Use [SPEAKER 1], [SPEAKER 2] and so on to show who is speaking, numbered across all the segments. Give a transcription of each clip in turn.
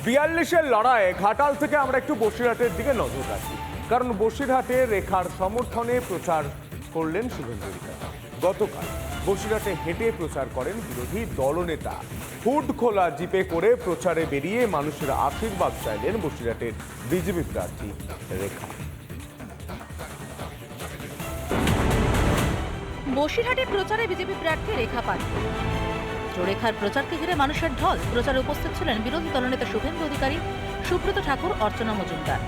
[SPEAKER 1] 42-এর লড়াইয়ে ঘাটাল থেকে আমরা একটু বসিরহাটের দিকে নজর রাখি, কারণ বসিরহাটে রেখার সমর্থনে প্রচার করলেন শুভেন্দু অধিকারী। গতকাল বসিরহাটে হেঁটে প্রচার করেন বিরোধী দলনেতা। হুড খোলা জিপে করে প্রচারে বেরিয়ে মানুষের আশীর্বাদ চাইলেন বসিরহাটের বিজেপি প্রার্থী রেখা।
[SPEAKER 2] বসিরহাটে প্রচারে বিজেপি প্রার্থী রেখা পাত্র। রেখার প্রচারকে ঘিরে মানুষের ঢল। প্রচারে উপস্থিত ছিলেন বিরোধী দলনেতা শুভেন্দু অধিকারী, সুব্রত ঠাকুর, অর্চনা মজুমদার।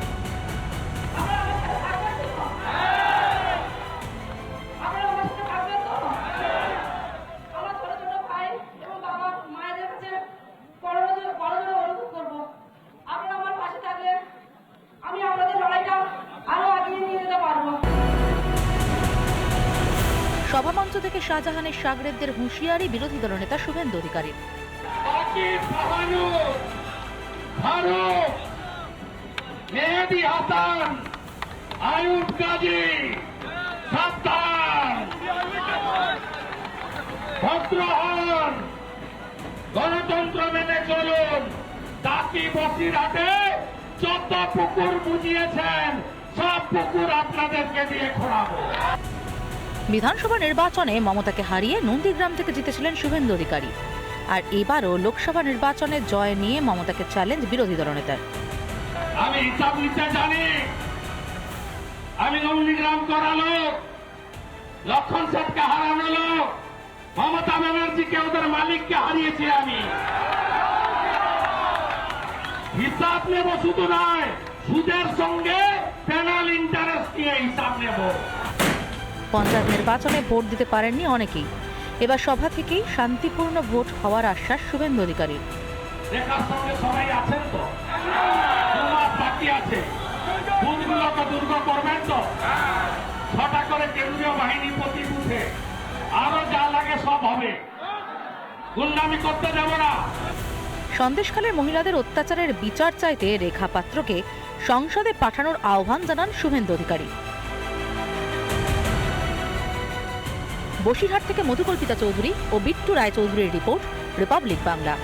[SPEAKER 2] সভামঞ্চ থেকে শাহজাহানের সাগরেদদের হুঁশিয়ারি বিরোধী দলনেতা শুভেন্দু অধিকারীর।
[SPEAKER 3] গণতন্ত্র মেনে চলুন। তাকি বসিরহাটে যত পুকুর বুঝিয়েছেন সব পুকুর আপনাদেরকে দিয়ে খোঁড়াবো।
[SPEAKER 2] বিধানসভা নির্বাচনে মমতাকে হারিয়ে নন্দীগ্রাম থেকে জিতেছিলেন শুভেন্দু অধিকারী, আর এবারও লোকসভা নির্বাচনে জয় নিয়ে মমতাকে চ্যালেঞ্জ বিরোধী দলনেতার।
[SPEAKER 3] আমি হিসাব নিতে জানি। আমি নন্দীগ্রাম করা লোক, লক্ষণ সেটকে হারানো লোক, মমতা ব্যানার্জিকে ওদের মালিককে হারিয়েছি আমি। হিসাব নেব শুধু নয়, সুদের সঙ্গে পেনাল ইন্টারেস্ট নিয়ে হিসাব নেব।
[SPEAKER 2] পঞ্চায়েত নির্বাচনে ভোট দিতে পারেননি অনেকেই। এবার সভা থেকেই শান্তিপূর্ণ ভোট হওয়ার আশ্বাস শুভেন্দু অধিকারীর।
[SPEAKER 3] রেখার সঙ্গে সবাই আছেন তো? বাকি আছে, বুথগুলোকে দুর্গ করবেন তো? 6টা করে কেন্দ্রীয় বাহিনী প্রতি বুথে, আরো যা লাগে সব হবে। গুন্ডামি করতে দেব না।
[SPEAKER 2] সন্দেশখালীর মহিলাদের অত্যাচারের বিচার চাইতে রেখা পাত্রকে সংসদে পাঠানোর আহ্বান জানান শুভেন্দু অধিকারী। বসিরহাট থেকে মধুকল্পিতা চৌধুরী ও বিট্টু রায়চৌধুরীর রিপোর্ট, রিপাবলিক বাংলা।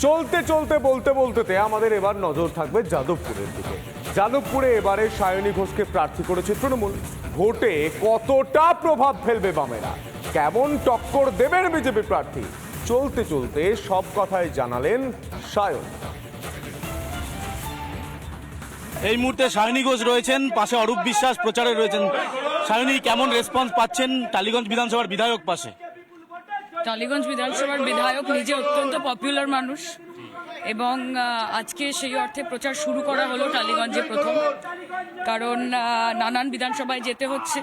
[SPEAKER 1] চলতে চলতে বলতে বলতে আমাদের এবার নজর থাকবে যাদবপুরের দিকে। যাদবপুরে এবারে সায়নী ঘোষকে প্রার্থী করেছে তৃণমূল। ভোটে কতটা প্রভাব ফেলবে বামেরা, কেমন টক্কর দেবেন বিজেপি প্রার্থী, চলতে চলতে সব কথাই জানালেন সায়ন।
[SPEAKER 4] এই মুহূর্তে সায়নী ঘোষ রয়েছেন, পাশে অরূপ বিশ্বাস প্রচারে রয়েছেন। সায়নী, কেমন রেসপন্স পাচ্ছেন টালিগঞ্জ বিধানসভার বিধায়ক পাশে?
[SPEAKER 5] টালিগঞ্জ বিধানসভার বিধায়ক নিজে অত্যন্ত পপুলার মানুষ, এবং আজকে সেই অর্থে প্রচার শুরু করা হলো টালিগঞ্জে প্রথম, কারণ নানান বিধানসভায় যেতে হচ্ছে।